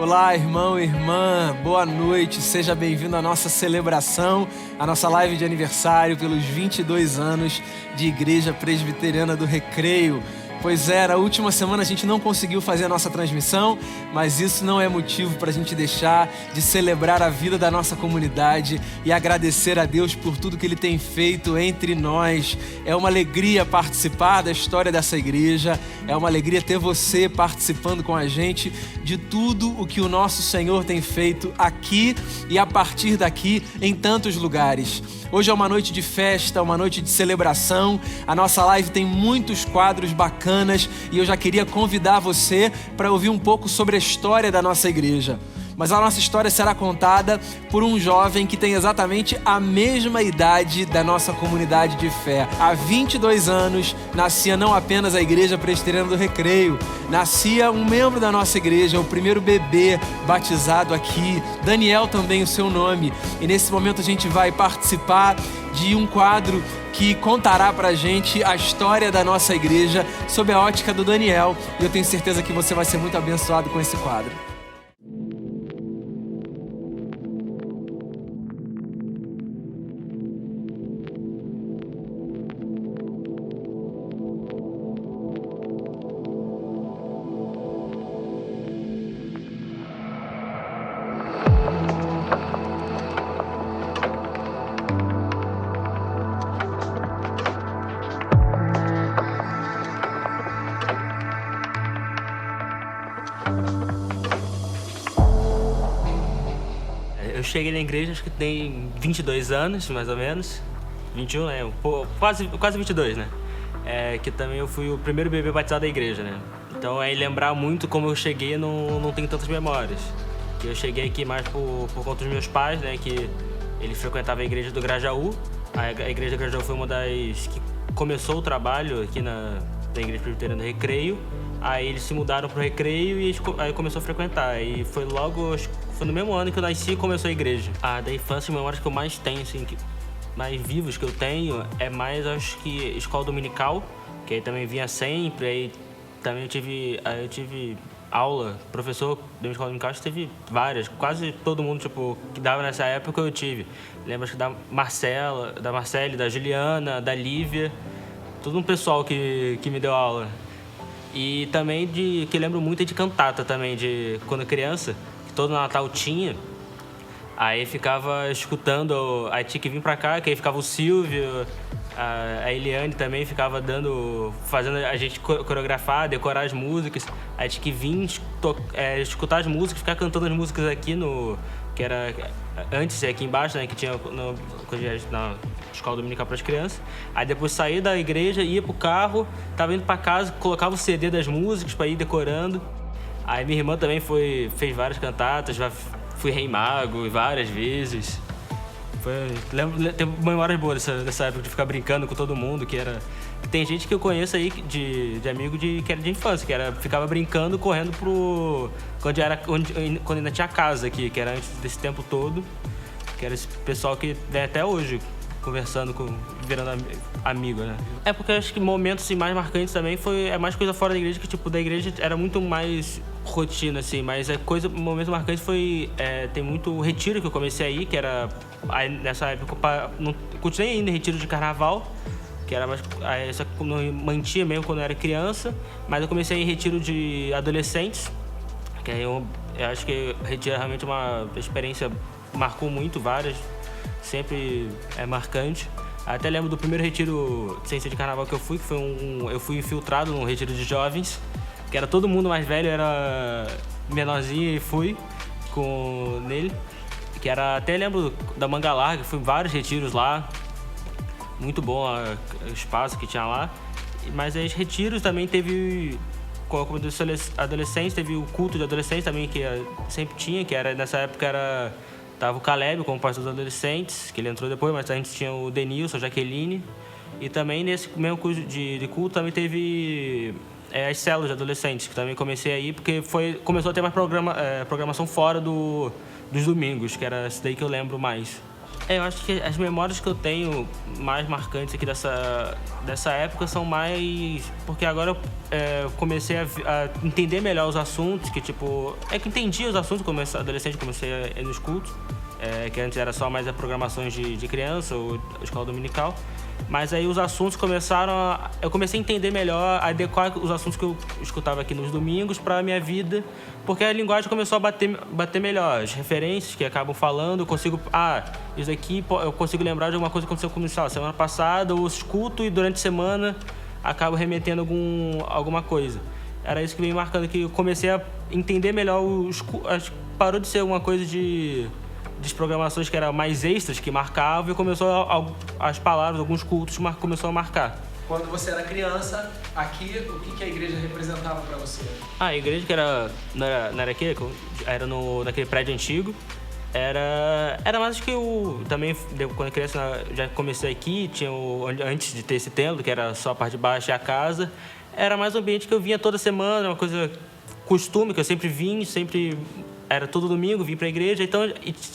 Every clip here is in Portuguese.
Olá, irmão e irmã, boa noite, seja bem-vindo à nossa celebração, à nossa live de aniversário pelos 22 anos de Igreja Presbiteriana do Recreio. Pois é, na última semana a gente não conseguiu fazer a nossa transmissão, mas isso não é motivo para a gente deixar de celebrar a vida da nossa comunidade e agradecer a Deus por tudo que Ele tem feito entre nós. É uma alegria participar da história dessa igreja, é uma alegria ter você participando com a gente de tudo o que o nosso Senhor tem feito aqui e a partir daqui em tantos lugares. Hoje é uma noite de festa, uma noite de celebração. A nossa live tem muitos quadros bacanas e eu já queria convidar você para ouvir um pouco sobre a história da nossa igreja. Mas a nossa história será contada por um jovem que tem exatamente a mesma idade da nossa comunidade de fé. Há 22 anos, nascia não apenas a Igreja Presbiteriana do Recreio, nascia um membro da nossa igreja, o primeiro bebê batizado aqui, Daniel também o seu nome. E nesse momento a gente vai participar de um quadro que contará pra gente a história da nossa igreja sob a ótica do Daniel. E eu tenho certeza que você vai ser muito abençoado com esse quadro. Eu cheguei na igreja, acho que tem 22 anos, mais ou menos. 21, né? Quase 22, né? Que também eu fui o primeiro bebê batizado da igreja, né? Então, aí lembrar muito como eu cheguei, não tenho tantas memórias. Que eu cheguei aqui mais por conta dos meus pais, né? Que ele frequentava a igreja do Grajaú. A igreja do Grajaú foi uma das que começou o trabalho aqui na igreja presbiteriana do Recreio. Aí eles se mudaram pro Recreio e aí começou a frequentar. E foi no mesmo ano que eu nasci e começou a igreja. Da infância, as memórias que eu mais tenho, assim, mais vivos que eu tenho, é mais, acho que, escola dominical, que aí também vinha sempre. Aí também eu tive aula, professor da escola dominical, acho que teve várias, quase todo mundo, tipo, que dava nessa época eu tive. Lembro, acho que da Marcele, da Juliana, da Lívia, todo um pessoal que me deu aula. E também que lembro muito é de cantata também, de quando criança, que todo Natal tinha. Aí ficava escutando, aí tinha que vir pra cá, que aí ficava o Silvio, a Eliane também ficava fazendo a gente coreografar, decorar as músicas. Aí tinha que vir escutar as músicas, ficar cantando as músicas aqui que era antes aqui embaixo, né, que tinha na escola dominical para as crianças. Aí depois saía da igreja, ia pro carro, tava indo para casa, colocava o CD das músicas para ir decorando. Aí minha irmã também fez várias cantatas, fui Rei Mago várias vezes. Tem memórias boas dessa época de ficar brincando com todo mundo, tem gente que eu conheço aí de amigo que era de infância, ficava brincando, correndo quando ainda tinha casa aqui, que era antes desse tempo todo, que era esse pessoal que vem até hoje conversando, virando amigo, né? Porque eu acho que momentos assim, mais marcantes também é mais coisa fora da igreja, que tipo, da igreja era muito mais rotina, assim, mas momento marcante tem muito retiro que eu comecei aí, que era, aí, nessa época, não continuei ainda em retiro de carnaval, que era mais, só que não mantinha mesmo quando eu era criança, mas eu comecei em retiro de adolescentes, que aí eu acho que retiro é realmente uma experiência, marcou muito, várias, sempre é marcante. Até lembro do primeiro retiro sem ser de carnaval que eu fui, eu fui infiltrado num retiro de jovens, que era todo mundo mais velho, era menorzinho, e fui nele, que era, até lembro da Manga Larga, fui em vários retiros lá, muito bom o espaço que tinha lá. Mas os retiros também teve, como adolescentes, teve o culto de adolescentes também, que sempre tinha, que era, nessa época tava o Caleb como pastor dos adolescentes, que ele entrou depois, mas a gente tinha o Denilson, a Jaqueline. E também nesse mesmo curso de culto também teve as células de adolescentes, que também comecei aí, porque começou a ter mais programação fora dos domingos, que era isso daí que eu lembro mais. Eu acho que as memórias que eu tenho mais marcantes aqui dessa época são mais... Porque agora eu comecei a entender melhor os assuntos, que tipo... É que entendi os assuntos, adolescente, comecei a ir nos cultos, que antes era só mais a programações de criança ou escola dominical. Mas aí os assuntos eu comecei a entender melhor, a adequar os assuntos que eu escutava aqui nos domingos para a minha vida, porque a linguagem começou a bater melhor. As referências que acabam falando, eu consigo... isso aqui eu consigo lembrar de alguma coisa que aconteceu comigo semana passada, ou escuto e durante a semana acabo remetendo alguma coisa. Era isso que veio marcando, que eu comecei a entender melhor parou de ser uma coisa de programações que eram mais extras, que marcavam, e começou as palavras, alguns cultos, começou a marcar. Quando você era criança, aqui, o que a igreja representava para você? A igreja, que não era aqui, era naquele prédio antigo, era mais que também, quando criança, já comecei aqui, antes de ter esse templo, que era só a parte de baixo e a casa, era mais um ambiente que eu vinha toda semana, uma coisa, costume, que eu sempre vim, era todo domingo, vim pra igreja, então,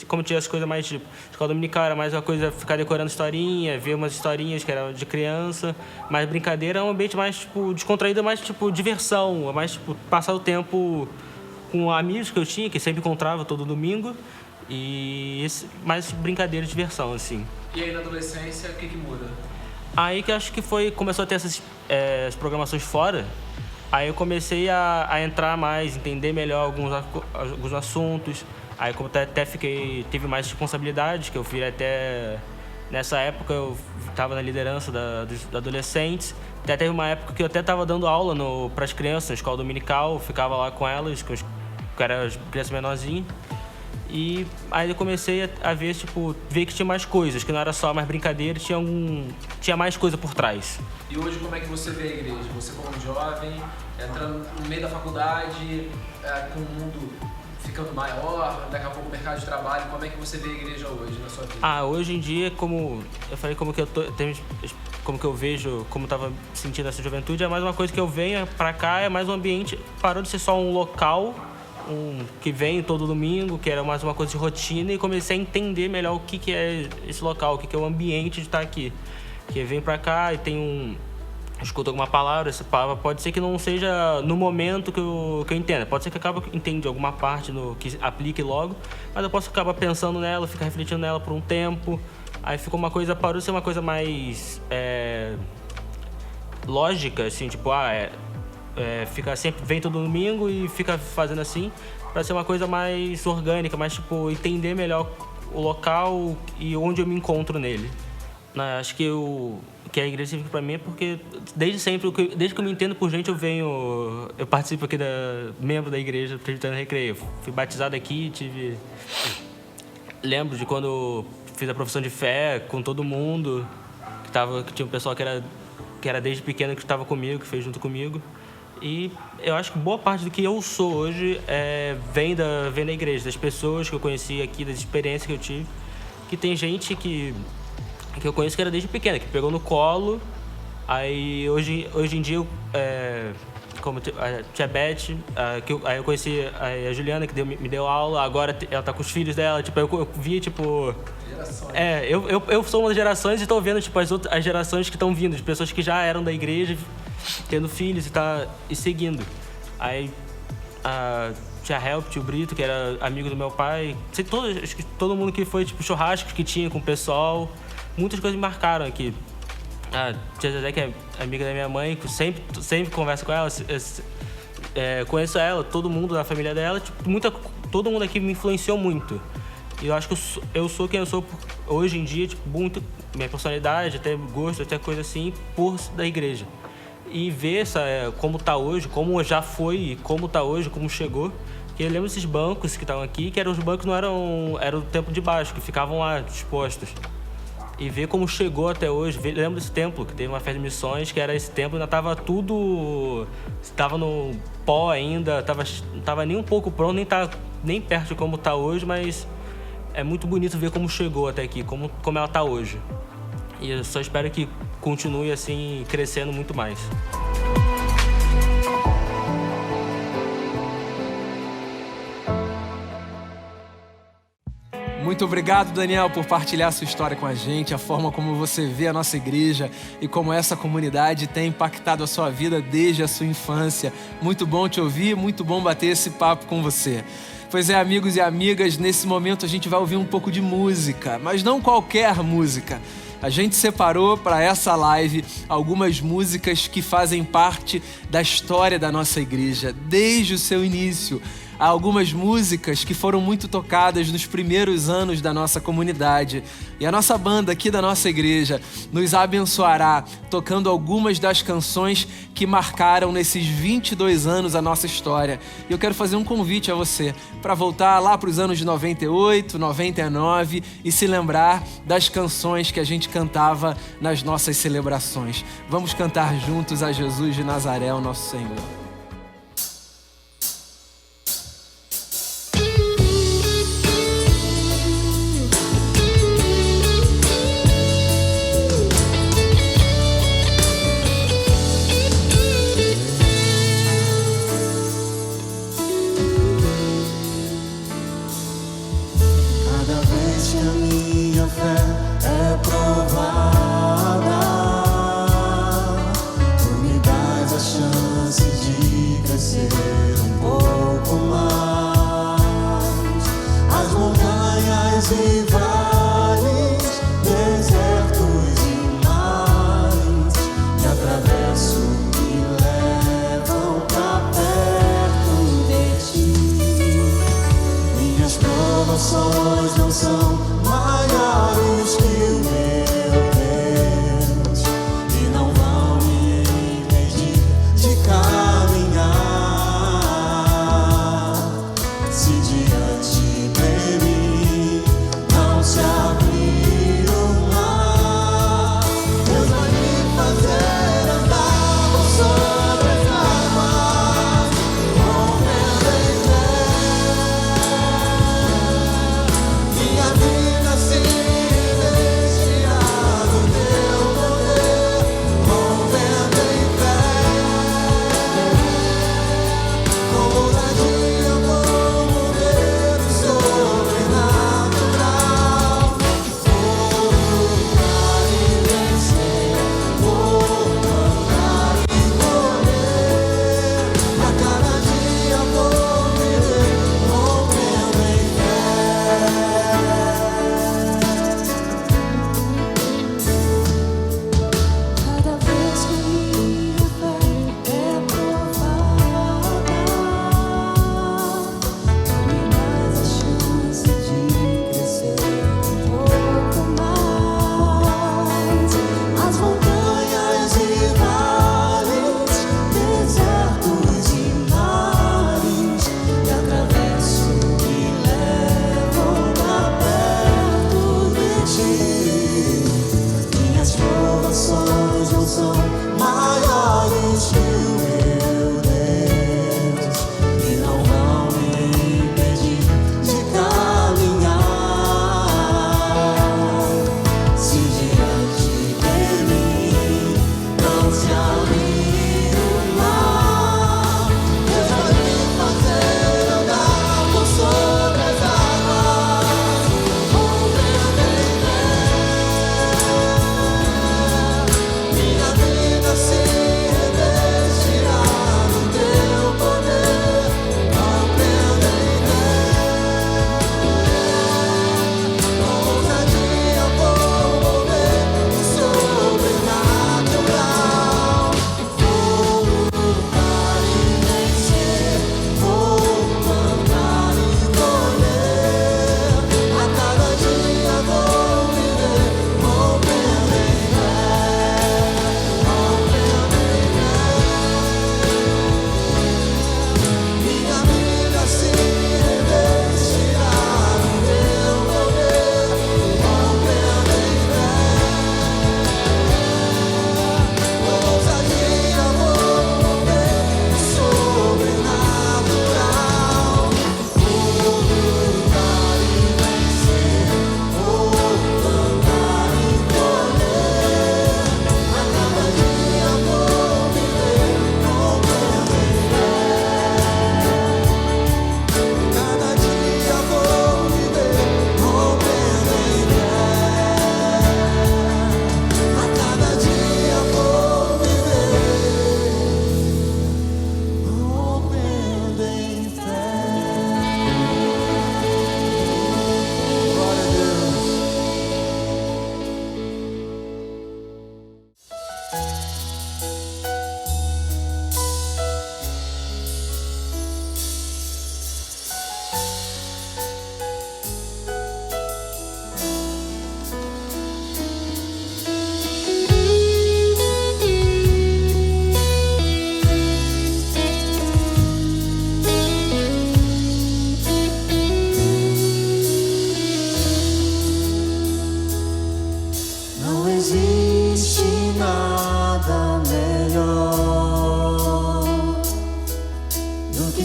como tinha as coisas mais de escola dominical, era mais uma coisa ficar decorando historinha, ver umas historinhas que eram de criança, mais brincadeira, é um ambiente mais, tipo, descontraído, mais, tipo, diversão, mais, tipo, passar o tempo com amigos que eu tinha, que sempre encontrava todo domingo, e mais brincadeira e diversão, assim. E aí, na adolescência, o que muda? Aí que acho que começou a ter essas programações fora. Aí eu comecei a entrar mais, entender melhor alguns assuntos. Aí como até tive mais responsabilidades, que eu fui até... Nessa época eu estava na liderança dos adolescentes. Até teve uma época que eu até estava dando aula para as crianças, na escola dominical. Ficava lá com elas, que eram as crianças menorzinhas. E aí eu comecei a ver que tinha mais coisas, que não era só mais brincadeira, tinha mais coisa por trás. E hoje como é que você vê a igreja? Você como um jovem, entrando no meio da faculdade, com o mundo ficando maior, daqui a pouco o mercado de trabalho, como é que você vê a igreja hoje na sua vida? Hoje em dia, como eu falei, como que eu vejo, como eu estava sentindo essa juventude, é mais uma coisa que eu venho pra cá, é mais um ambiente, parou de ser só um local, que vem todo domingo, que era mais uma coisa de rotina, e comecei a entender melhor o que é esse local, o que é o ambiente de estar aqui. Que vem pra cá e escuta alguma palavra, essa palavra pode ser que não seja no momento que eu entenda, pode ser que eu entenda alguma parte que aplique logo, mas eu posso acabar pensando nela, ficar refletindo nela por um tempo, aí parou de ser uma coisa mais lógica, assim, tipo, fica sempre, vem todo domingo e fica fazendo assim, para ser uma coisa mais orgânica, mais tipo, entender melhor o local e onde eu me encontro nele. Acho que a igreja significa para mim é porque desde que eu me entendo por gente, eu participo aqui membro da igreja Presbiteriana Recreio. Fui batizado aqui, lembro de quando fiz a profissão de fé com todo mundo, que tinha um pessoal que era desde pequeno que estava comigo, que fez junto comigo. E eu acho que boa parte do que eu sou hoje vem da igreja, das pessoas que eu conheci aqui, das experiências que eu tive. Que tem gente que eu conheço que era desde pequena, que pegou no colo. Aí hoje em dia, como a tia Beth, aí eu conheci a Juliana, que me deu aula, agora ela tá com os filhos dela, eu vi, Gerações. Eu sou uma das gerações e tô vendo, as gerações que estão vindo, de pessoas que já eram da igreja, tendo filhos e seguindo. Aí a tia Help, tio Brito, que era amigo do meu pai, acho que todo mundo que foi, churrascos que tinha com o pessoal, muitas coisas me marcaram aqui. A tia Zezé, que é amiga da minha mãe, que sempre converso com ela, conheço ela, todo mundo da família dela, todo mundo aqui me influenciou muito. E eu acho que eu sou quem eu sou hoje em dia, muito minha personalidade, até gosto, até coisa assim, da igreja. E ver como tá hoje, como já foi, como tá hoje, como chegou. Que eu lembro desses bancos que estavam aqui, que eram os bancos era o templo de baixo, que ficavam lá dispostos. E ver como chegou até hoje. Lembro desse templo, que teve uma festa de missões, que era esse templo, ainda estava estava no pó ainda, não estava nem um pouco pronto, nem perto de como está hoje, mas é muito bonito ver como chegou até aqui, como ela está hoje. E eu só espero que continue assim, crescendo muito mais. Muito obrigado, Daniel, por partilhar sua história com a gente, a forma como você vê a nossa igreja e como essa comunidade tem impactado a sua vida desde a sua infância. Muito bom te ouvir, muito bom bater esse papo com você. Pois é, amigos e amigas, nesse momento a gente vai ouvir um pouco de música, mas não qualquer música. A gente separou para essa live algumas músicas que fazem parte da história da nossa igreja, desde o seu início. Há algumas músicas que foram muito tocadas nos primeiros anos da nossa comunidade. E a nossa banda aqui da nossa igreja nos abençoará tocando algumas das canções que marcaram nesses 22 anos a nossa história. E eu quero fazer um convite a você para voltar lá para os anos de 98, 99 e se lembrar das canções que a gente cantava nas nossas celebrações. Vamos cantar juntos a Jesus de Nazaré, o nosso Senhor. Não são maiores que o meu Deus e não vão me impedir de caminhar. Se diante de mim não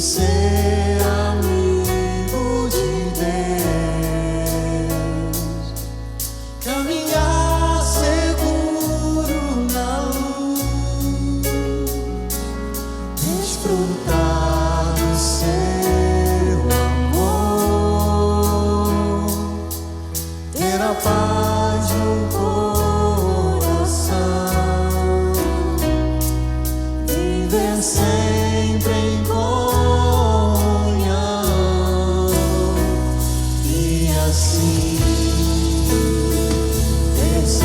ser amigo de Deus, caminhar seguro na luz, desfrutar do seu amor, ter a paz no coração, viver sempre em comunhão e assim perceber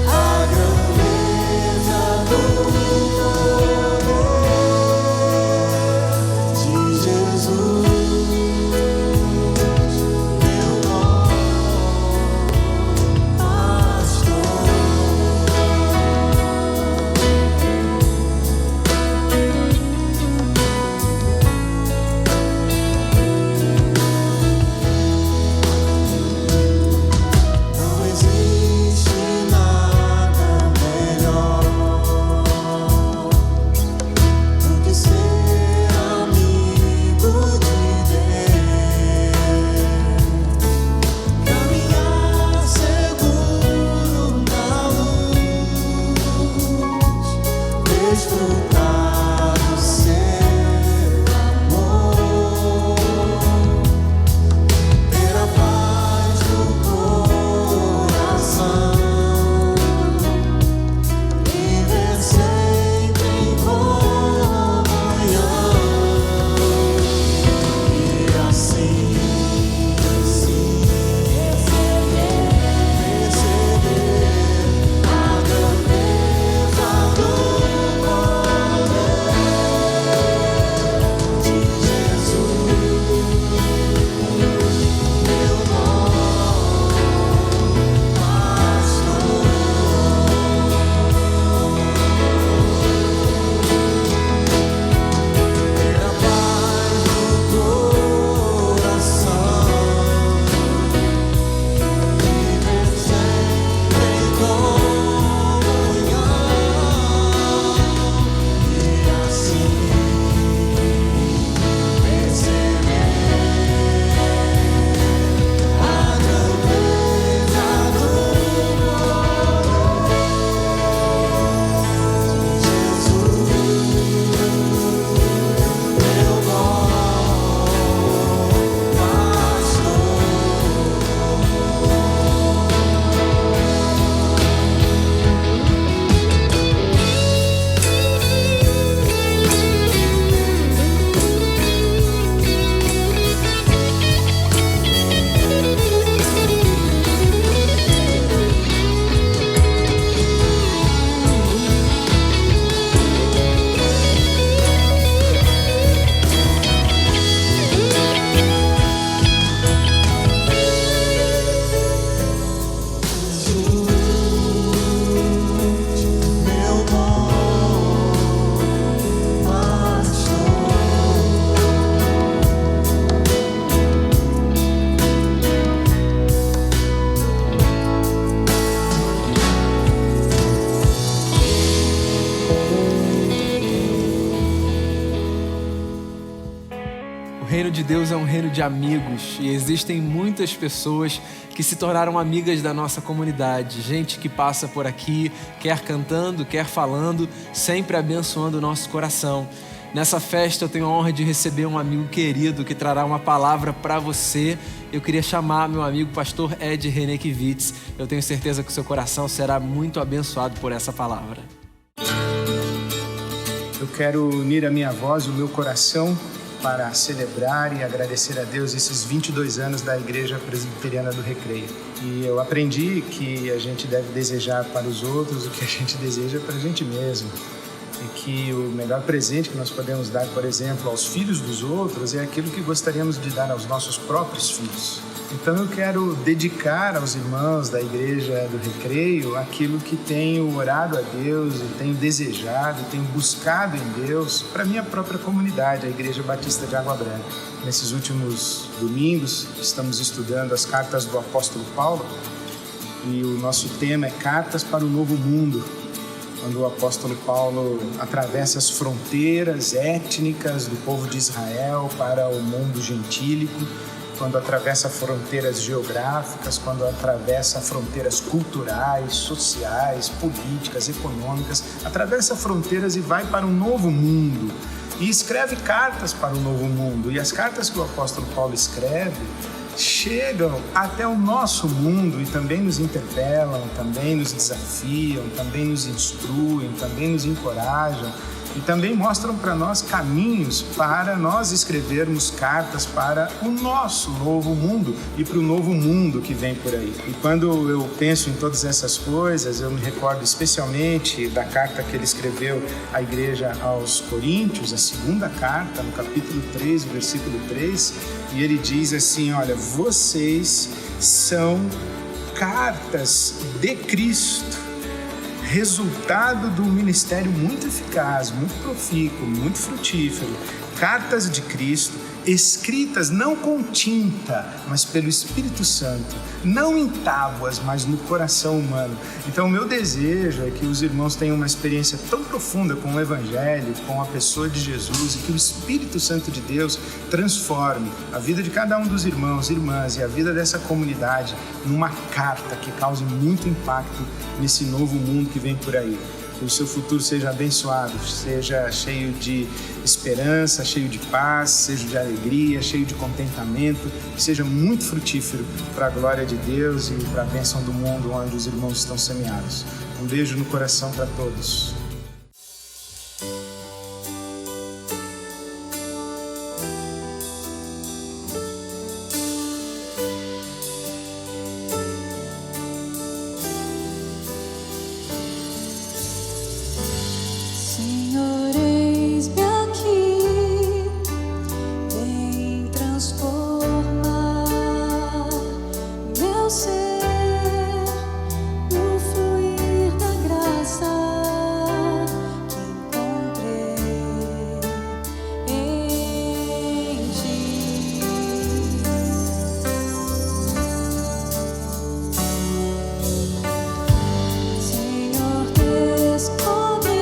a grandeza do poder de Jesus, meu bom pastor. Não existe nada melhor do que ser amigo de Deus, caminhar seguro na luz, desfrutar do seu amor, ter a paz no coração, viver sempre em comunhão e assim perceber a grandeza do poder de Jesus, meu bom pastor. Ter a paz no coração, viver sempre em comunhão e assim perceber a grandeza do poder de Jesus, meu bom pastor. Meu bom pastor. O reino de Deus é um reino de amigos e existem muitas pessoas que se tornaram amigas da nossa comunidade. Gente que passa por aqui, quer cantando, quer falando, sempre abençoando o nosso coração. Nessa festa eu tenho a honra de receber um amigo querido que trará uma palavra para você. Eu queria chamar meu amigo pastor Ed Renekiewicz. Eu tenho certeza que o seu coração será muito abençoado por essa palavra. Eu quero unir a minha voz e o meu coração para celebrar e agradecer a Deus esses 22 anos da Igreja Presbiteriana do Recreio. E eu aprendi que a gente deve desejar para os outros o que a gente deseja para a gente mesmo. E que o melhor presente que nós podemos dar, por exemplo, aos filhos dos outros é aquilo que gostaríamos de dar aos nossos próprios filhos. Então eu quero dedicar aos irmãos da Igreja do Recreio aquilo que tenho orado a Deus, e tenho desejado, tenho buscado em Deus para a minha própria comunidade, a Igreja Batista de Água Branca. Nesses últimos domingos estamos estudando as cartas do apóstolo Paulo e o nosso tema é Cartas para o Novo Mundo. quando o apóstolo Paulo atravessa as fronteiras étnicas do povo de Israel para o mundo gentílico, quando atravessa fronteiras geográficas, quando atravessa fronteiras culturais, sociais, políticas, econômicas, atravessa fronteiras e vai para um novo mundo e escreve cartas para o novo mundo. E as cartas que o apóstolo Paulo escreve chegam até o nosso mundo e também nos interpelam, também nos desafiam, também nos instruem, também nos encorajam e também mostram para nós caminhos para nós escrevermos cartas para o nosso novo mundo e para o novo mundo que vem por aí. E quando eu penso em todas essas coisas, eu me recordo especialmente da carta que ele escreveu à igreja aos Coríntios, a segunda carta, no capítulo 3, versículo 3, e ele diz assim: olha, vocês são cartas de Cristo, resultado do ministério muito eficaz, muito profícuo, muito frutífero, cartas de Cristo, escritas não com tinta, mas pelo Espírito Santo, não em tábuas, mas no coração humano. Então o meu desejo é que os irmãos tenham uma experiência tão profunda com o Evangelho, com a pessoa de Jesus, e que o Espírito Santo de Deus transforme a vida de cada um dos irmãos, irmãs e a vida dessa comunidade numa carta que cause muito impacto nesse novo mundo que vem por aí. Que o seu futuro seja abençoado, seja cheio de esperança, cheio de paz, seja de alegria, cheio de contentamento, que seja muito frutífero para a glória de Deus e para a bênção do mundo onde os irmãos estão semeados. Um beijo no coração para todos. Senhor, eis-me aqui, vem transformar meu ser no fluir da graça que encontrei em ti. Senhor, descobre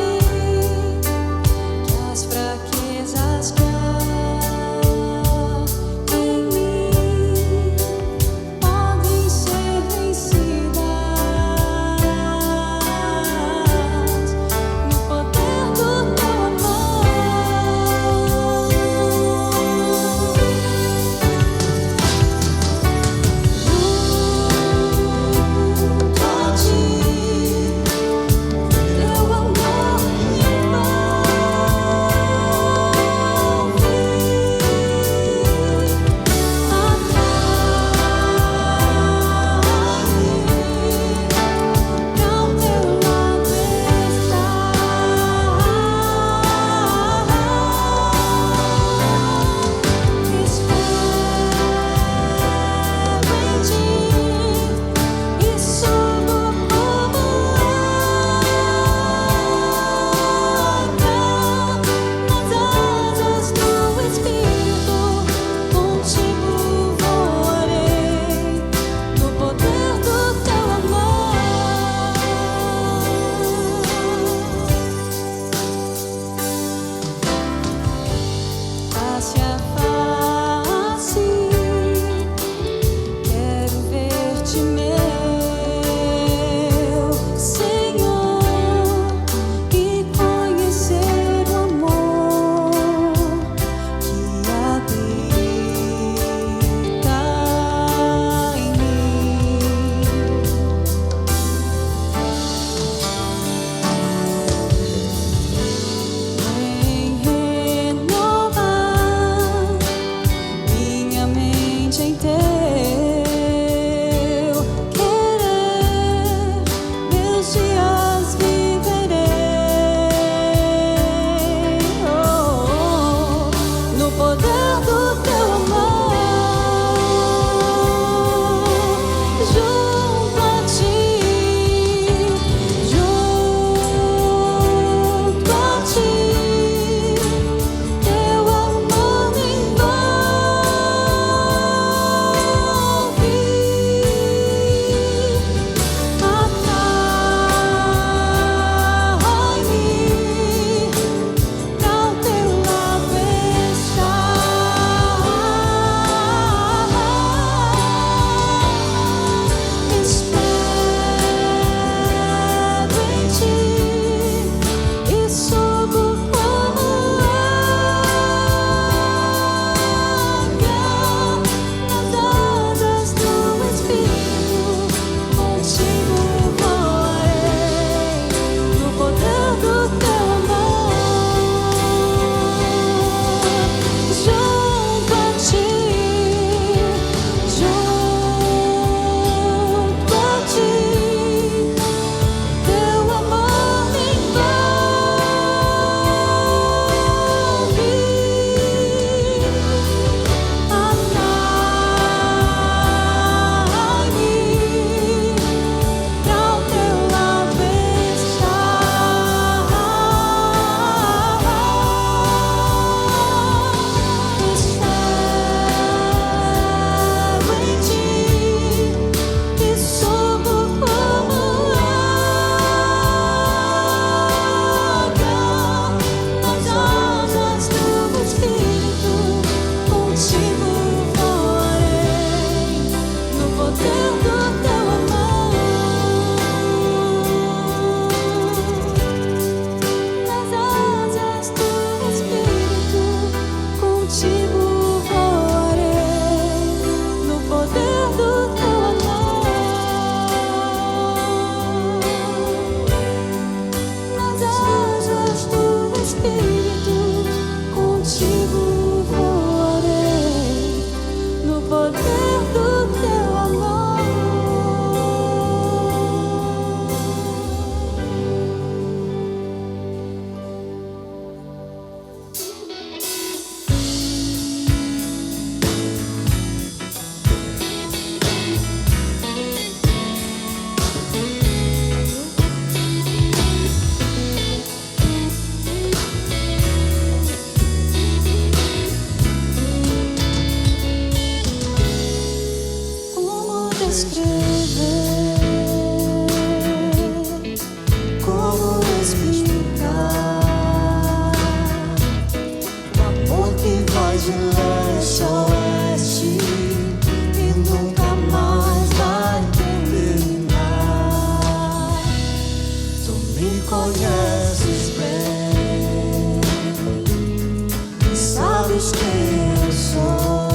sabes quem eu sou.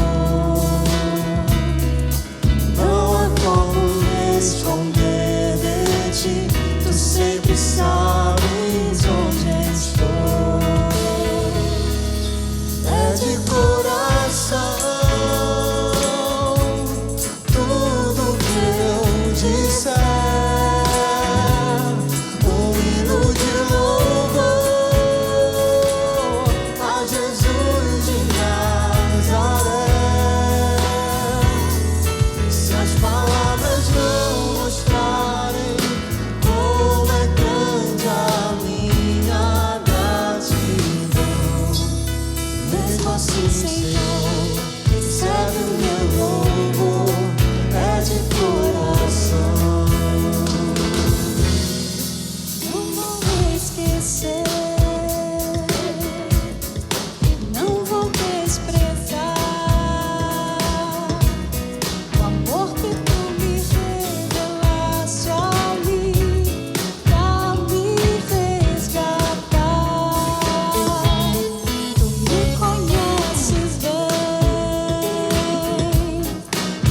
Não há como me esconder de ti. Tu sempre sabes onde estou. É de coração tudo que eu disser. Um hino de louvor a Jesus de Nazaré. Se as palavras não mostrarem como é grande a minha gratidão, mesmo assim, Senhor, recebe o meu louvor, é de coração. Não vou esquecer, não vou desprezar o amor que tu me revelaste ali pra me resgatar. Tu me conheces bem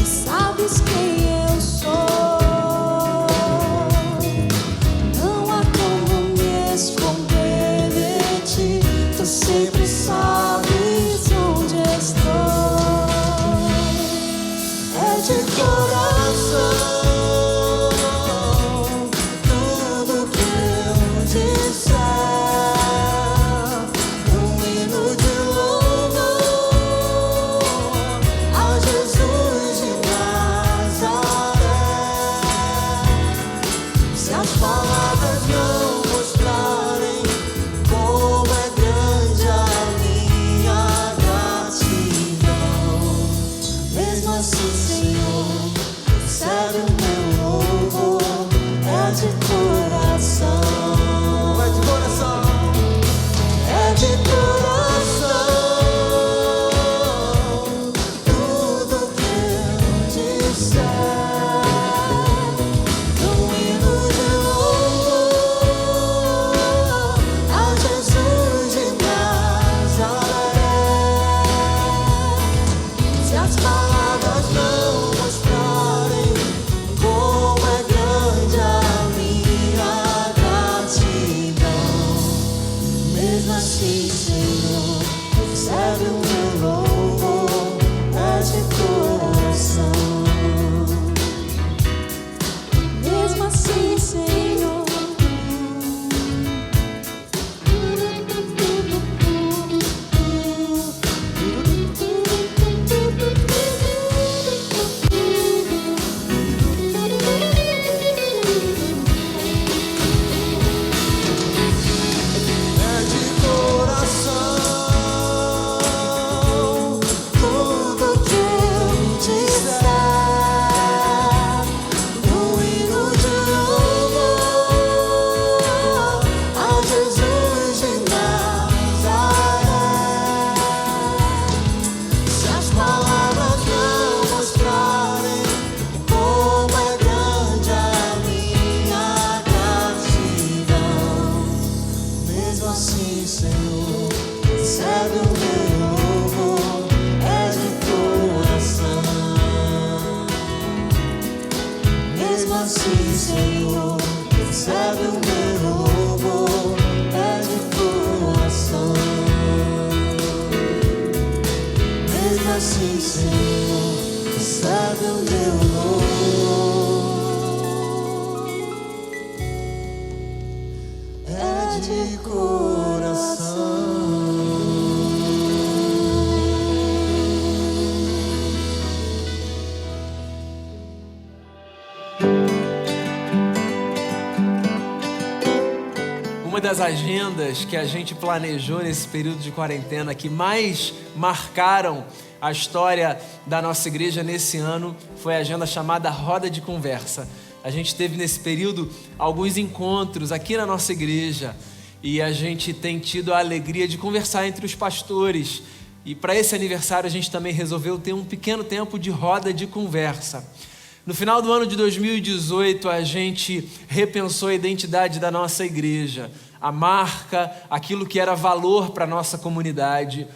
e sabes quem eu sou. Não há como me esconder de ti. Tu sempre sabes onde estou. É de coração tudo que eu disser. Um hino de louvor a Jesus de Nazaré. Se as palavras não mostrarem como é grande a minha gratidão, mesmo assim, Senhor, recebe o meu louvor, é de coração. É de coração. É de coração tudo que eu disser. Um hino de louvor a Jesus de Nazaré. Se as palavras não mostrarem como é grande a minha gratidão, mesmo assim, Senhor, recebe o meu louvor, é de coração. Mesmo assim, Senhor. É de coração tudo que eu disser. Um hino de louvor a Jesus de Nazaré. Se as palavras não mostrarem como é grande a minha gratidão, mesmo assim, Senhor, recebe o meu louvor, é de coração. Mesmo assim, Senhor, recebe o meu louvor, é de coração. Mesmo assim, Senhor, recebe o meu louvor, é de coração. Uma das agendas que a gente planejou nesse período de quarentena que mais marcaram a história da nossa igreja nesse ano foi a agenda chamada Roda de Conversa. A gente teve nesse período alguns encontros aqui na nossa igreja e a gente tem tido a alegria de conversar entre os pastores. E para esse aniversário a gente também resolveu ter um pequeno tempo de roda de conversa. No final do ano de 2018, a gente repensou a identidade da nossa igreja, a marca, aquilo que era valor para a nossa comunidade.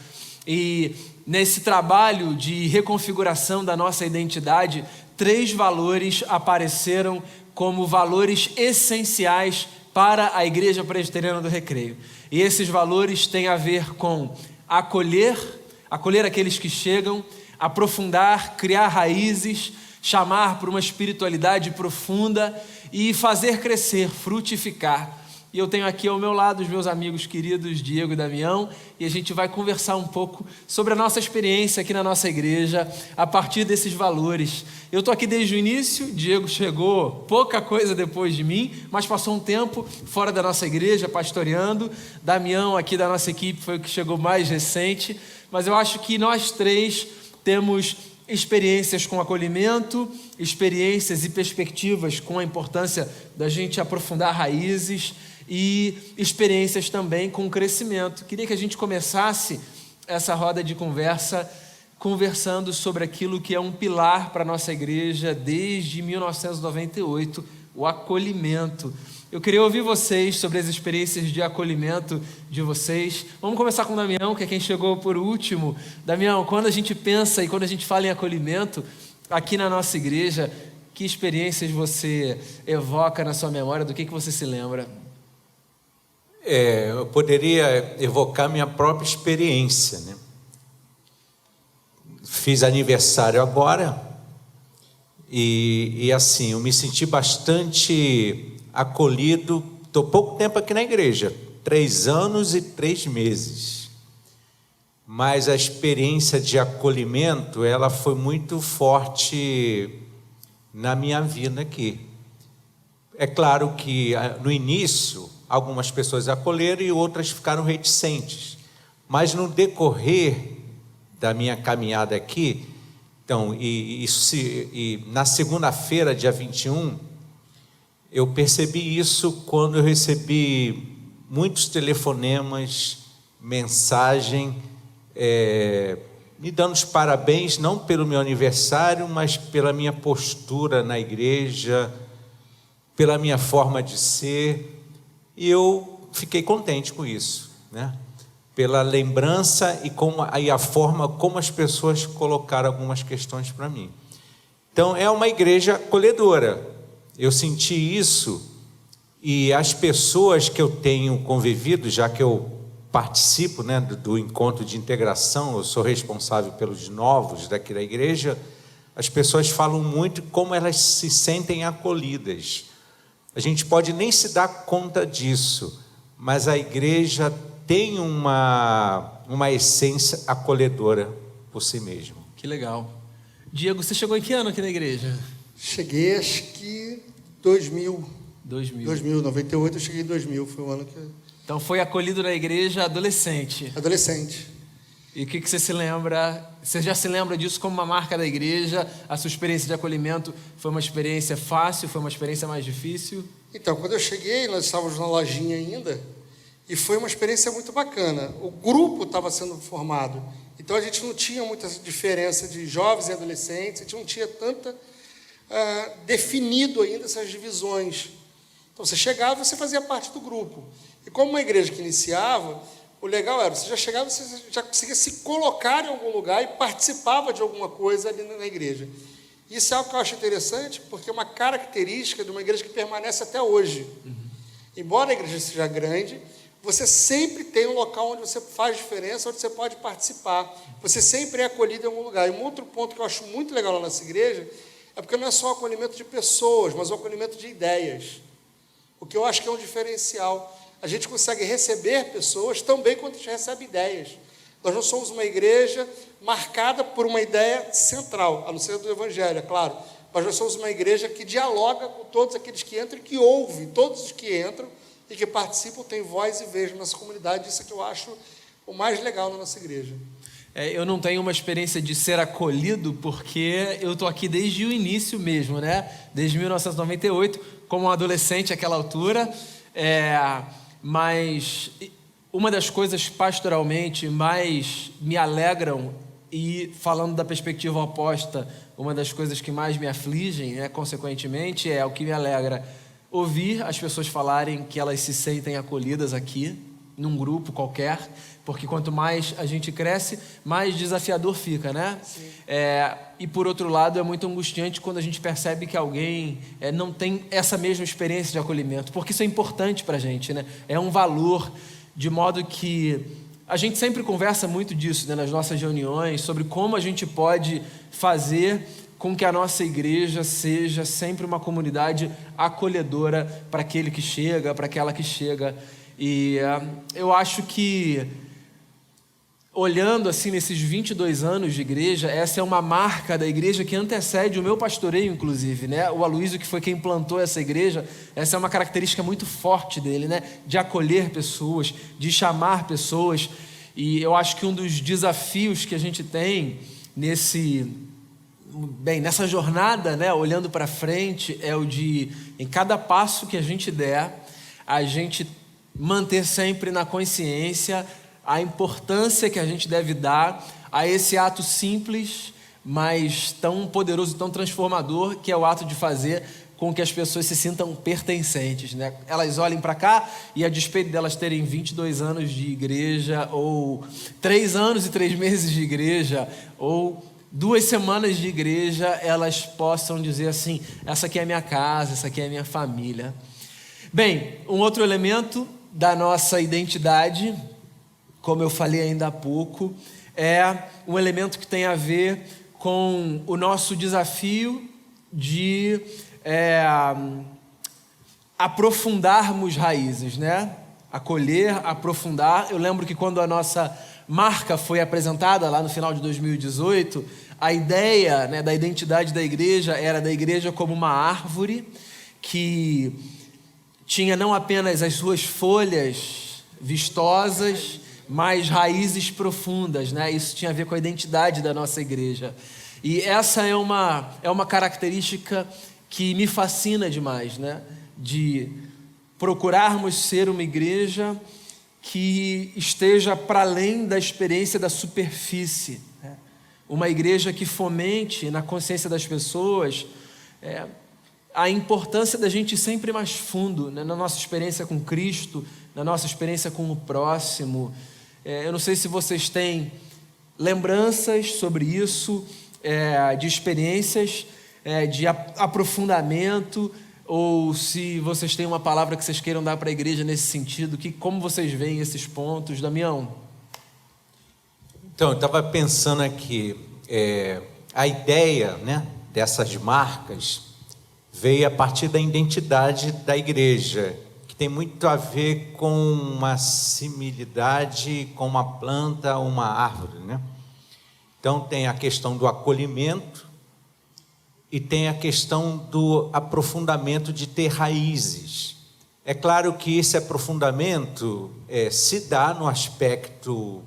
E nesse trabalho de reconfiguração da nossa identidade, 3 valores apareceram como valores essenciais para a Igreja Presbiteriana do Recreio. E esses valores têm a ver com acolher aqueles que chegam, aprofundar, criar raízes, chamar para uma espiritualidade profunda e fazer crescer, frutificar. E eu tenho aqui ao meu lado os meus amigos queridos Diego e Damião, e a gente vai conversar um pouco sobre a nossa experiência aqui na nossa igreja, a partir desses valores. Eu estou aqui desde o início, Diego chegou pouca coisa depois de mim, mas passou um tempo fora da nossa igreja, pastoreando. Damião, aqui da nossa equipe, foi o que chegou mais recente, mas eu acho que nós 3 temos experiências com acolhimento, experiências e perspectivas com a importância da gente aprofundar raízes e experiências também com crescimento. Queria que a gente começasse essa roda de conversa conversando sobre aquilo que é um pilar para a nossa igreja desde 1998, o acolhimento. Eu queria ouvir vocês sobre as experiências de acolhimento de vocês. Vamos começar com o Damião, que é quem chegou por último. Damião, quando a gente pensa e quando a gente fala em acolhimento aqui na nossa igreja, que experiências você evoca na sua memória, do que você se lembra? Eu poderia evocar minha própria experiência, né? Fiz aniversário agora e assim, eu me senti bastante acolhido. Estou pouco tempo aqui na igreja, 3 anos e 3 meses. Mas a experiência de acolhimento, ela foi muito forte na minha vida aqui. É claro que no início, algumas pessoas acolheram e outras ficaram reticentes. Mas no decorrer da minha caminhada aqui, então, na segunda-feira, dia 21, eu percebi isso quando eu recebi muitos telefonemas, mensagem, me dando os parabéns, não pelo meu aniversário, mas pela minha postura na igreja, pela minha forma de ser, e eu fiquei contente com isso, né? Pela lembrança e a forma como as pessoas colocaram algumas questões para mim. Então, é uma igreja acolhedora. Eu senti isso, e as pessoas que eu tenho convivido, já que eu participo, né, do encontro de integração, eu sou responsável pelos novos daqui da igreja, as pessoas falam muito como elas se sentem acolhidas. A gente pode nem se dar conta disso, mas a igreja tem uma essência acolhedora por si mesmo. Que legal. Diego, você chegou em que ano aqui na igreja? Cheguei, acho que 2000. 98, eu cheguei em 2000, foi o ano que... Então foi acolhido na igreja adolescente. Adolescente. E o que você se lembra? Você já se lembra disso como uma marca da igreja? A sua experiência de acolhimento foi uma experiência fácil? Foi uma experiência mais difícil? Então, quando eu cheguei, nós estávamos na lojinha ainda, e foi uma experiência muito bacana. O grupo estava sendo formado, então a gente não tinha muita diferença de jovens e adolescentes, a gente não tinha tanta definido ainda essas divisões. Então, você chegava e você fazia parte do grupo. E como uma igreja que iniciava, o legal era, você já chegava, você já conseguia se colocar em algum lugar e participava de alguma coisa ali na igreja. Isso é algo que eu acho interessante, porque é uma característica de uma igreja que permanece até hoje. Embora a igreja seja grande, você sempre tem um local onde você faz diferença, onde você pode participar. Você sempre é acolhido em algum lugar. E um outro ponto que eu acho muito legal lá nessa igreja é porque não é só o acolhimento de pessoas, mas o acolhimento de ideias. O que eu acho que é um diferencial. A gente consegue receber pessoas também quando a gente recebe ideias. Nós não somos uma igreja marcada por uma ideia central, a não ser do Evangelho, é claro. Mas nós somos uma igreja que dialoga com todos aqueles que entram e que ouve todos os que entram e que participam, têm voz e vez na nossa comunidade. Isso é que eu acho o mais legal na nossa igreja. Eu não tenho uma experiência de ser acolhido, porque eu estou aqui desde o início mesmo, né? Desde 1998, como um adolescente àquela altura. Mas uma das coisas pastoralmente mais me alegram, e falando da perspectiva oposta, uma das coisas que mais me afligem, né, consequentemente, é o que me alegra ouvir as pessoas falarem que elas se sentem acolhidas aqui, num grupo qualquer, porque quanto mais a gente cresce, mais desafiador fica, né? E por outro lado, é muito angustiante quando a gente percebe que alguém não tem essa mesma experiência de acolhimento, porque isso é importante para a gente, né? É um valor, de modo que a gente sempre conversa muito disso, né, nas nossas reuniões, sobre como a gente pode fazer com que a nossa igreja seja sempre uma comunidade acolhedora para aquele que chega, para aquela que chega. E eu acho que, olhando assim nesses 22 anos de igreja, essa é uma marca da igreja que antecede o meu pastoreio, inclusive, né? O Aloysio, que foi quem plantou essa igreja, essa é uma característica muito forte dele, né? De acolher pessoas, de chamar pessoas. E eu acho que um dos desafios que a gente tem nessa jornada, né, olhando para frente, é o de, em cada passo que a gente der, a gente manter sempre na consciência a importância que a gente deve dar a esse ato simples, mas tão poderoso, tão transformador, que é o ato de fazer com que as pessoas se sintam pertencentes, né? Elas olhem para cá e, a despeito delas terem 22 anos de igreja, ou 3 anos e 3 meses de igreja, ou 2 semanas de igreja, elas possam dizer assim: essa aqui é a minha casa, essa aqui é a minha família. Bem, um outro elemento da nossa identidade, como eu falei ainda há pouco, é um elemento que tem a ver com o nosso desafio de aprofundarmos raízes, né? Acolher, aprofundar. Eu lembro que quando a nossa marca foi apresentada lá no final de 2018, a ideia, né, da identidade da igreja era da igreja como uma árvore que tinha não apenas as suas folhas vistosas, mas raízes profundas, né? Isso tinha a ver com a identidade da nossa igreja. E essa é uma característica que me fascina demais, né? De procurarmos ser uma igreja que esteja para além da experiência da superfície, né? Uma igreja que fomente na consciência das pessoas a importância da gente ir sempre mais fundo, né? Na nossa experiência com Cristo, na nossa experiência com o próximo. Eu não sei se vocês têm lembranças sobre isso, de experiências, de aprofundamento, ou se vocês têm uma palavra que vocês queiram dar para a igreja nesse sentido, como vocês veem esses pontos. Damião? Então, eu estava pensando aqui, a ideia, né, dessas marcas veio a partir da identidade da igreja, que tem muito a ver com uma similitude com uma planta, uma árvore, né? Então tem a questão do acolhimento e tem a questão do aprofundamento, de ter raízes. É claro que esse aprofundamento se dá no aspecto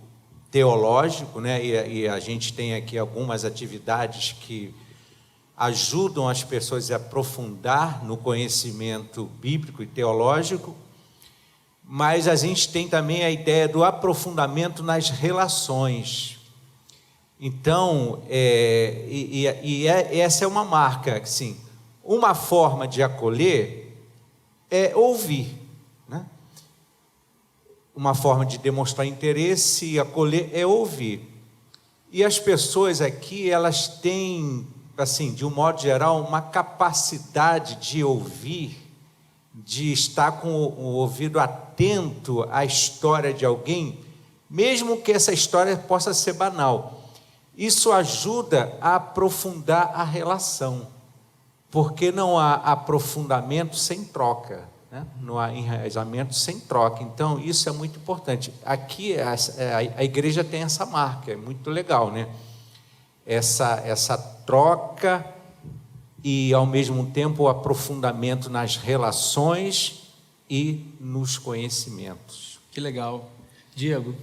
teológico, né? E a gente tem aqui algumas atividades que ajudam as pessoas a aprofundar no conhecimento bíblico e teológico, mas a gente tem também a ideia do aprofundamento nas relações. Então, essa é uma marca, assim, uma forma de acolher é ouvir, né? Uma forma de demonstrar interesse e acolher é ouvir. E as pessoas aqui, elas têm, assim, de um modo geral, uma capacidade de ouvir, de estar com o ouvido atento à história de alguém, mesmo que essa história possa ser banal. Isso ajuda a aprofundar a relação, porque não há aprofundamento sem troca, né? Não há enraizamento sem troca. Então, isso é muito importante. Aqui, a igreja tem essa marca, é muito legal, né? Essa troca e, ao mesmo tempo, o aprofundamento nas relações e nos conhecimentos. Que legal. Diego?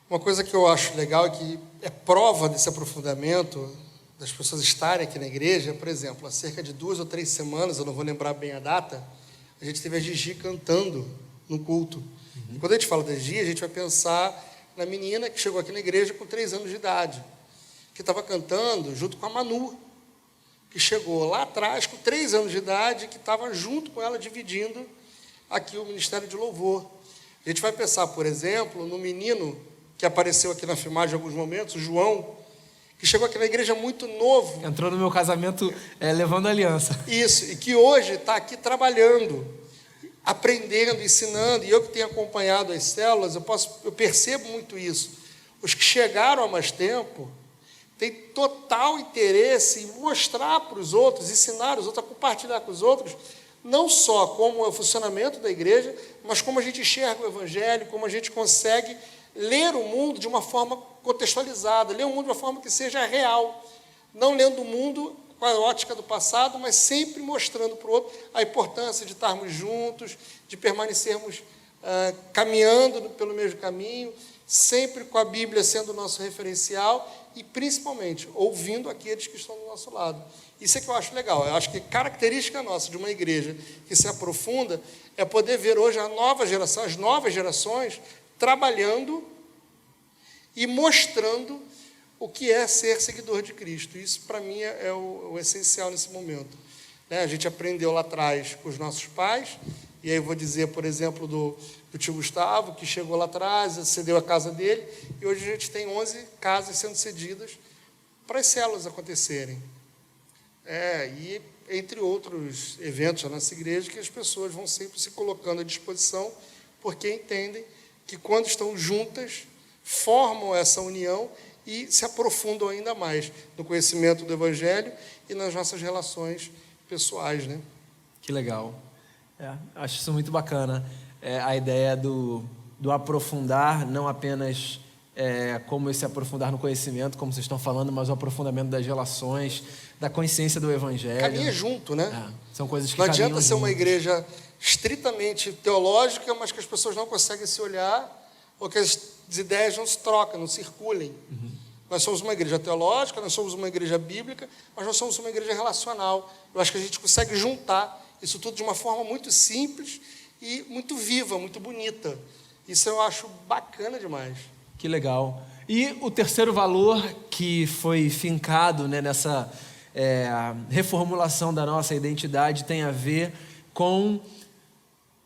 Uma coisa que eu acho legal é que é prova desse aprofundamento, das pessoas estarem aqui na igreja. Por exemplo, há cerca de 2 ou 3 semanas, eu não vou lembrar bem a data, a gente teve a Gigi cantando no culto. E quando a gente fala da Gigi, a gente vai pensar na menina que chegou aqui na igreja com 3 anos de idade, que estava cantando junto com a Manu, que chegou lá atrás com 3 anos de idade, que estava junto com ela dividindo aqui o Ministério de Louvor. A A gente vai pensar, por exemplo, no menino que apareceu aqui na filmagem em alguns momentos, o João, que chegou aqui na igreja muito novo. Entrou no meu casamento levando aliança. Isso, e que hoje está aqui trabalhando, aprendendo, ensinando. E eu que tenho acompanhado as células, eu percebo muito isso. Os que chegaram há mais tempo têm total interesse em mostrar para os outros, ensinar os outros, a compartilhar com os outros, não só como é o funcionamento da igreja, mas como a gente enxerga o evangelho, como a gente consegue ler o mundo de uma forma contextualizada, ler o mundo de uma forma que seja real, não lendo o mundo com a ótica do passado, mas sempre mostrando para o outro a importância de estarmos juntos, de permanecermos caminhando pelo mesmo caminho, sempre com a Bíblia sendo o nosso referencial e, principalmente, ouvindo aqueles que estão do nosso lado. Isso é que eu acho legal. Eu acho que característica nossa de uma igreja que se aprofunda é poder ver hoje a nova geração, as novas gerações, trabalhando e mostrando o que é ser seguidor de Cristo. Isso, para mim, é o essencial nesse momento. A gente aprendeu lá atrás com os nossos pais, e aí eu vou dizer, por exemplo, do tio Gustavo, que chegou lá atrás, cedeu a casa dele, e hoje a gente tem 11 casas sendo cedidas para as células acontecerem. E entre outros eventos da nossa igreja, que as pessoas vão sempre se colocando à disposição, porque entendem que quando estão juntas, formam essa união e se aprofundam ainda mais no conhecimento do Evangelho e nas nossas relações pessoais, né? Que legal. Acho isso muito bacana. A ideia do aprofundar, não apenas como esse aprofundar no conhecimento, como vocês estão falando, mas o aprofundamento das relações, da consciência do Evangelho. Caminha junto, né? São coisas que não adianta caminham ser uma juntos. igreja estritamente teológica, mas que as pessoas não conseguem se olhar, ou que as ideias não se trocam, não circulem. Nós somos uma igreja teológica, nós somos uma igreja bíblica, mas nós somos uma igreja relacional. Eu acho que a gente consegue juntar isso tudo de uma forma muito simples e muito viva, muito bonita. Isso eu acho bacana demais. Que legal. E o terceiro valor que foi fincado, né, nessa reformulação da nossa identidade tem a ver com...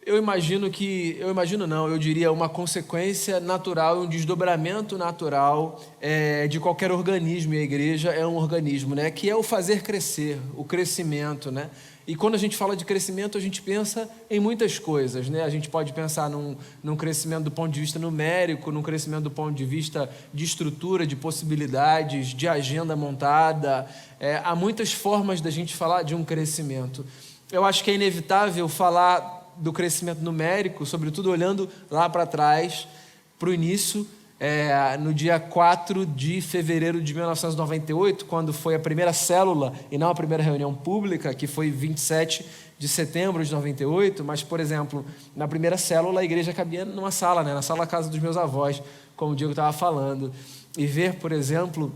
Eu diria uma consequência natural, um desdobramento natural de qualquer organismo, e a igreja é um organismo, né? Que é o fazer crescer, o crescimento, né? E quando a gente fala de crescimento, a gente pensa em muitas coisas, né? A gente pode pensar num crescimento do ponto de vista numérico, num crescimento do ponto de vista de estrutura, de possibilidades, de agenda montada. Há muitas formas da gente falar de um crescimento. Eu acho que é inevitável falar do crescimento numérico, sobretudo olhando lá para trás, para o início, no dia 4 de fevereiro de 1998, quando foi a primeira célula, e não a primeira reunião pública, que foi 27 de setembro de 98, mas, por exemplo, na primeira célula a igreja cabia numa sala, né, na sala da casa dos meus avós, como o Diego estava falando, e ver, por exemplo,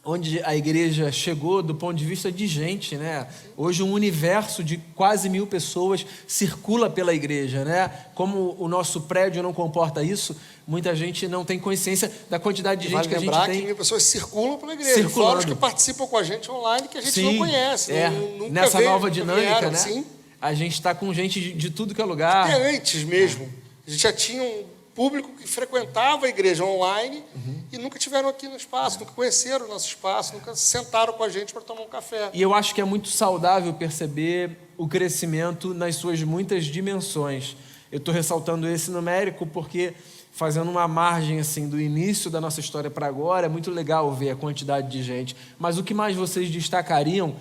onde a igreja chegou do ponto de vista de gente, né? Hoje um universo de quase 1.000 pessoas circula pela igreja, né? Como o nosso prédio não comporta isso, muita gente não tem consciência da quantidade de gente que a gente tem. Vale lembrar que 1.000 pessoas circulam pela igreja, fora os que participam com a gente online, que a gente não conhece, nunca nessa veio, nova dinâmica, vieram, né? Sim. A gente está com gente de tudo que é lugar. Até antes mesmo. A gente já tinha um público que frequentava a igreja online e nunca tiveram aqui no espaço, nunca conheceram o nosso espaço, nunca sentaram com a gente para tomar um café. E eu acho que é muito saudável perceber o crescimento nas suas muitas dimensões. Eu estou ressaltando esse numérico porque, fazendo uma margem assim do início da nossa história para agora, é muito legal ver a quantidade de gente. Mas o que mais vocês destacariam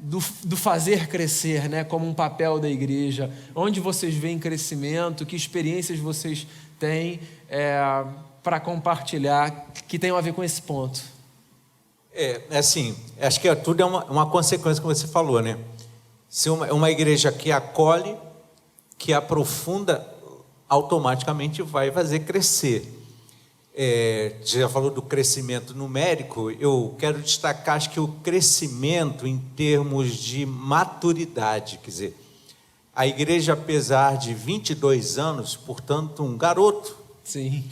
do fazer crescer, né, como um papel da igreja? Onde vocês veem crescimento? Que experiências vocês têm para compartilhar que tenham a ver com esse ponto? Assim, acho que tudo é uma consequência que você falou, né? Se uma igreja que acolhe, que aprofunda, automaticamente vai fazer crescer. Você já falou do crescimento numérico, eu quero destacar, acho que o crescimento em termos de maturidade, quer dizer, a igreja, apesar de 22 anos, portanto, um garoto. Sim.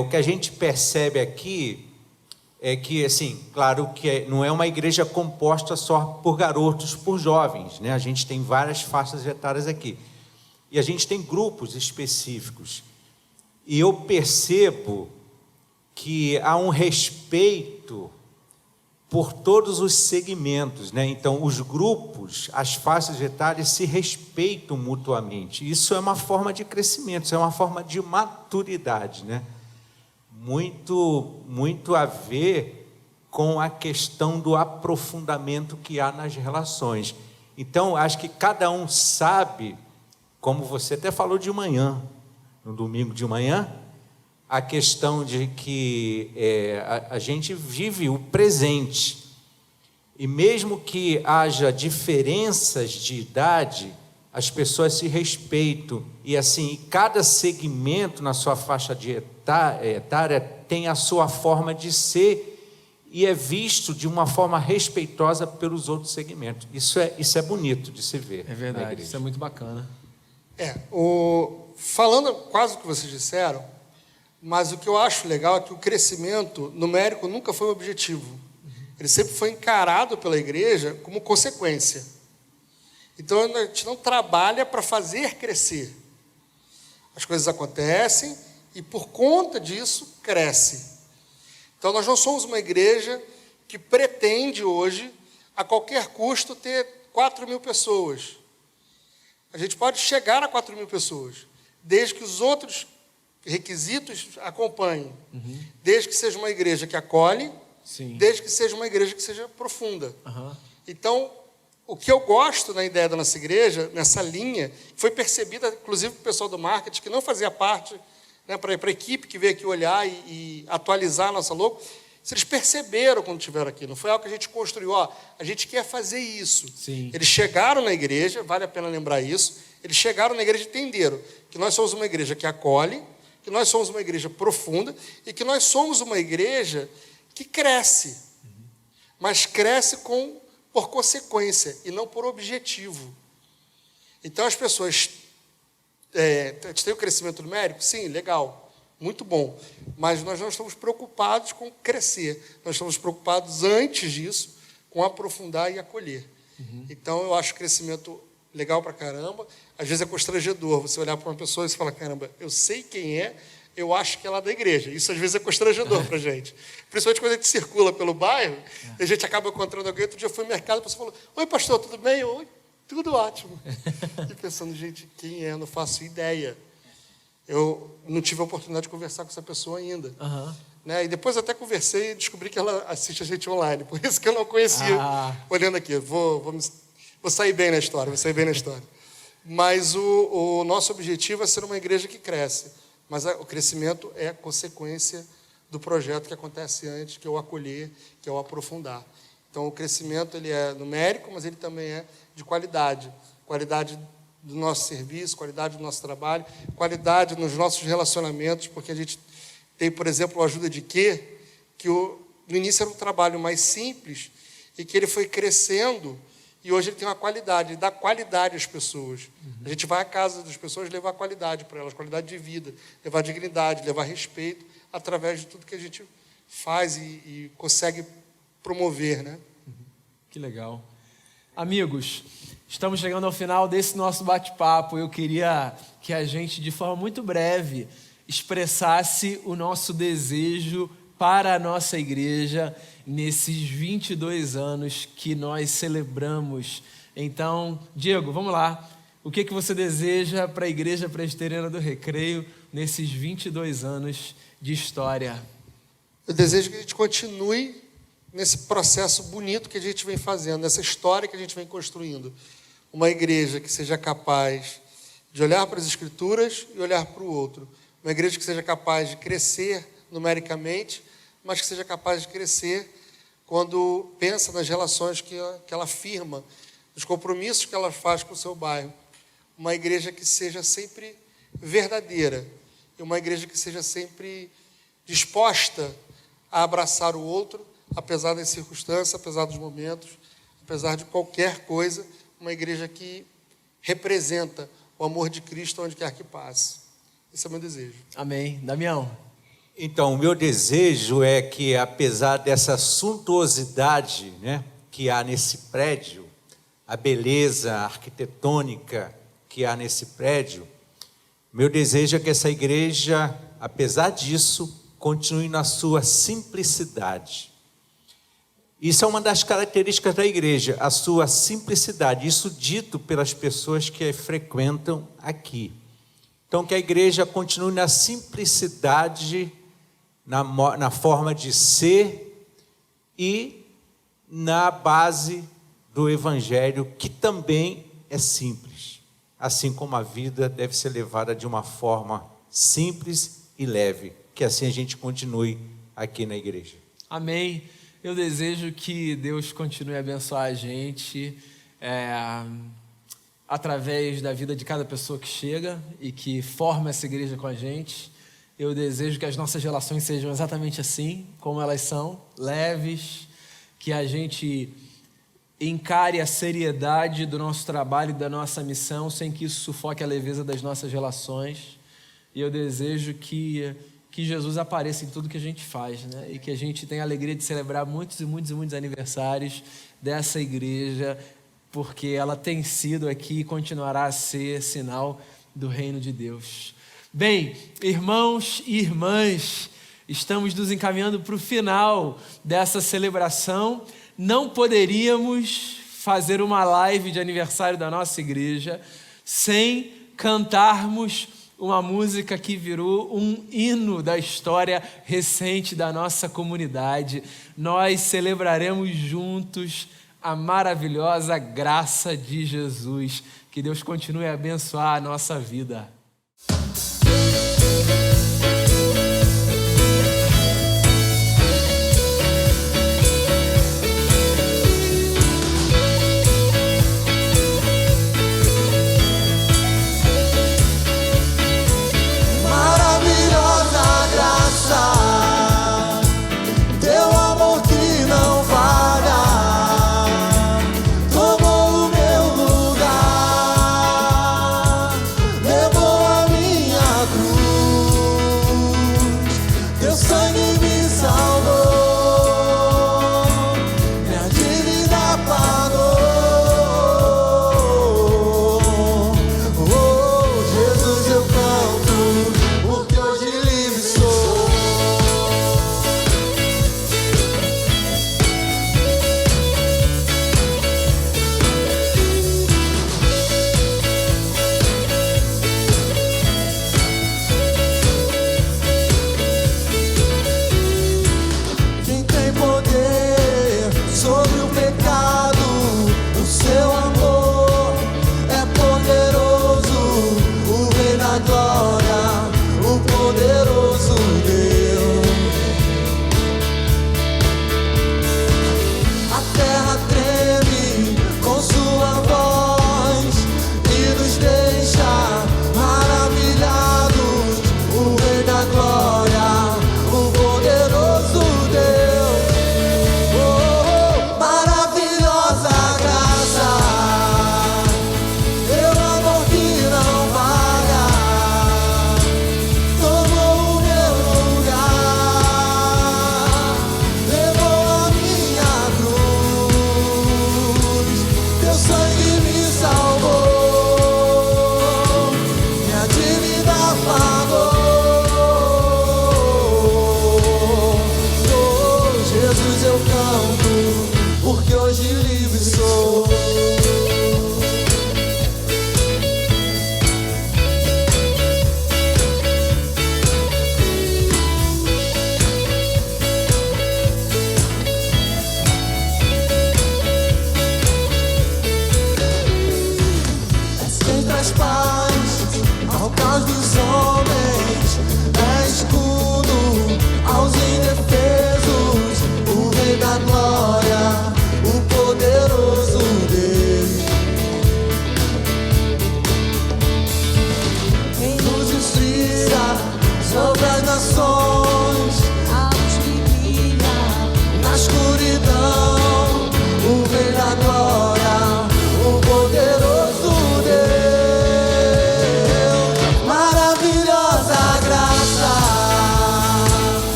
O que a gente percebe aqui é que, assim, claro que não é uma igreja composta só por garotos, por jovens, né? A gente tem várias faixas etárias aqui. e a gente tem grupos específicos. E eu percebo que há um respeito por todos os segmentos, né? Então, os grupos, as faixas etárias se respeitam mutuamente. Isso é uma forma de crescimento, isso é uma forma de maturidade, né? Muito a ver com a questão do aprofundamento que há nas relações. Então, acho que cada um sabe, como você até falou de manhã, no domingo de manhã, a questão de que a gente vive o presente. E mesmo que haja diferenças de idade, as pessoas se respeitam. E assim, cada segmento na sua faixa de etária tem a sua forma de ser e é visto de uma forma respeitosa pelos outros segmentos. Isso é bonito de se ver. É verdade, isso é muito bacana. Falando quase o que vocês disseram, mas o que eu acho legal é que o crescimento numérico nunca foi um objetivo. Ele sempre foi encarado pela igreja como consequência. Então, a gente não trabalha para fazer crescer. As coisas acontecem e, por conta disso, cresce. Então, nós não somos uma igreja que pretende hoje, a qualquer custo, ter 4.000 pessoas. A gente pode chegar a 4.000 pessoas, desde que os outros requisitos acompanhem. Desde que seja uma igreja que acolhe, Sim. desde que seja uma igreja que seja profunda. Uhum. Então, o que eu gosto na ideia da nossa igreja, nessa linha, foi percebida, inclusive, pelo pessoal do marketing, que não fazia parte, né, para a equipe que veio aqui olhar e atualizar a nossa logo, se eles perceberam quando estiveram aqui, não foi algo que a gente construiu, a gente quer fazer isso. Sim. Eles chegaram na igreja, vale a pena lembrar isso, eles chegaram na igreja e entenderam que nós somos uma igreja que acolhe, que nós somos uma igreja profunda e que nós somos uma igreja que cresce, mas cresce por consequência e não por objetivo. Então, as pessoas têm o crescimento numérico? Sim, legal, muito bom, mas nós não estamos preocupados com crescer, nós estamos preocupados antes disso com aprofundar e acolher. Então, eu acho o crescimento legal pra caramba. Às vezes é constrangedor você olhar para uma pessoa e você falar, caramba, eu sei quem é, eu acho que ela é da igreja. Isso às vezes é constrangedor para a gente. Principalmente quando a gente circula pelo bairro, a gente acaba encontrando alguém. Outro dia eu fui no mercado, a pessoa falou, oi pastor, tudo bem? Oi, tudo ótimo. E pensando, gente, quem é? Eu não faço ideia. Eu não tive a oportunidade de conversar com essa pessoa ainda. Né? E depois até conversei e descobri que ela assiste a gente online. Por isso que eu não conhecia. Olhando aqui, vou sair bem na história, Mas o nosso objetivo é ser uma igreja que cresce. Mas o crescimento é consequência do projeto que acontece antes, que é o acolher, que é o aprofundar. Então, o crescimento ele é numérico, mas ele também é de qualidade. Qualidade do nosso serviço, qualidade do nosso trabalho, qualidade nos nossos relacionamentos, porque a gente tem, por exemplo, a Ajuda de Quê, que no início era um trabalho mais simples e que ele foi crescendo. E hoje ele tem uma qualidade, ele dá qualidade às pessoas. A gente vai à casa das pessoas levar qualidade para elas, qualidade de vida, levar dignidade, levar respeito, através de tudo que a gente faz e consegue promover, né? Que legal. Amigos, estamos chegando ao final desse nosso bate-papo. Eu queria que a gente, de forma muito breve, expressasse o nosso desejo para a nossa igreja nesses 22 anos que nós celebramos. Então, Diego, vamos lá. O que você deseja para a Igreja Presbiteriana do Recreio nesses 22 anos de história? Eu desejo que a gente continue nesse processo bonito que a gente vem fazendo, nessa história que a gente vem construindo. Uma igreja que seja capaz de olhar para as Escrituras e olhar para o outro. Uma igreja que seja capaz de crescer numericamente, mas que seja capaz de crescer quando pensa nas relações que ela firma, nos compromissos que ela faz com o seu bairro. Uma igreja que seja sempre verdadeira e uma igreja que seja sempre disposta a abraçar o outro, apesar das circunstâncias, apesar dos momentos, apesar de qualquer coisa, uma igreja que representa o amor de Cristo onde quer que passe. Esse é o meu desejo. Amém. Damião? Então, o meu desejo é que, apesar dessa suntuosidade, né, que há nesse prédio, a beleza arquitetônica que há nesse prédio, meu desejo é que essa igreja, apesar disso, continue na sua simplicidade. Isso é uma das características da igreja, a sua simplicidade. Isso dito pelas pessoas que a frequentam aqui. Então, que a igreja continue na simplicidade, na forma de ser e na base do evangelho, que também é simples. Assim como a vida deve ser levada de uma forma simples e leve. Que assim a gente continue aqui na igreja. Amém. Eu desejo que Deus continue a abençoar a gente através da vida de cada pessoa que chega e que forma essa igreja com a gente. Eu desejo que as nossas relações sejam exatamente assim, como elas são, leves, que a gente encare a seriedade do nosso trabalho e da nossa missão, sem que isso sufoque a leveza das nossas relações. E eu desejo que Jesus apareça em tudo que a gente faz, né? E que a gente tenha a alegria de celebrar muitos aniversários dessa igreja, porque ela tem sido aqui e continuará a ser sinal do reino de Deus. Bem, irmãos e irmãs, estamos nos encaminhando para o final dessa celebração. Não poderíamos fazer uma live de aniversário da nossa igreja sem cantarmos uma música que virou um hino da história recente da nossa comunidade. Nós celebraremos juntos a maravilhosa graça de Jesus. Que Deus continue a abençoar a nossa vida. Levou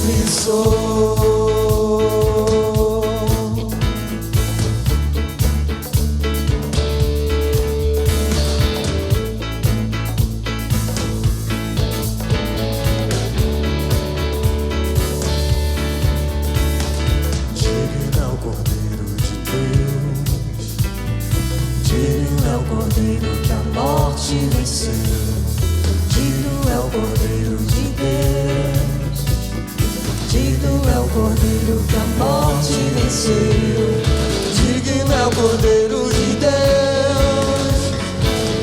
livre sou. Digno é o Cordeiro de Deus, digno é o Cordeiro que a morte venceu. Digno é o Cordeiro de Deus, digno é o Cordeiro que a morte venceu. Digno é o Cordeiro de Deus,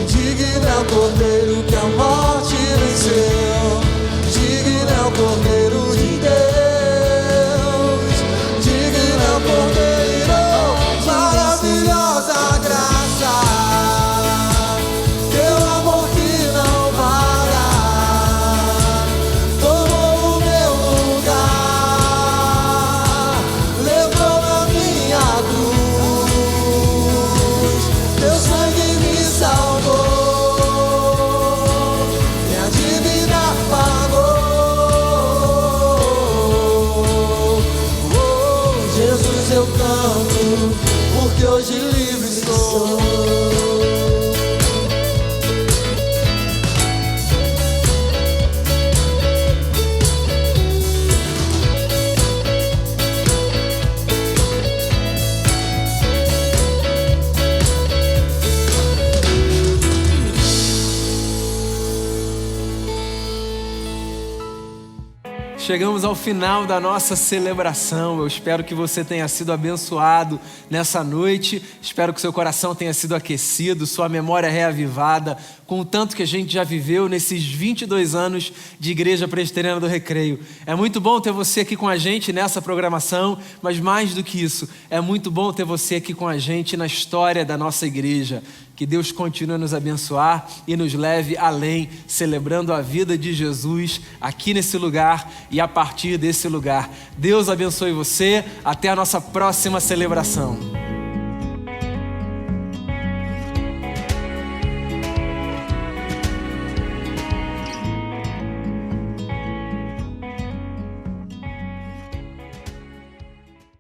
digno é o Cordeiro que a morte venceu. Digno é o Cordeiro de Deus, digno é o Cordeiro. Maravilhosa graça, teu amor que não para, tomou o meu lugar, levou a minha cruz, teu sangue me salvou, minha dívida pagou. Oh, Jesus, eu canto, porque hoje livre estou. Chegamos ao final da nossa celebração. Eu espero que você tenha sido abençoado nessa noite. Espero que seu coração tenha sido aquecido, sua memória reavivada com o tanto que a gente já viveu nesses 22 anos de Igreja Presbiteriana do Recreio. É muito bom ter você aqui com a gente nessa programação, mas mais do que isso, é muito bom ter você aqui com a gente na história da nossa igreja. Que Deus continue a nos abençoar e nos leve além, celebrando a vida de Jesus aqui nesse lugar e a partir desse lugar. Deus abençoe você. Até a nossa próxima celebração.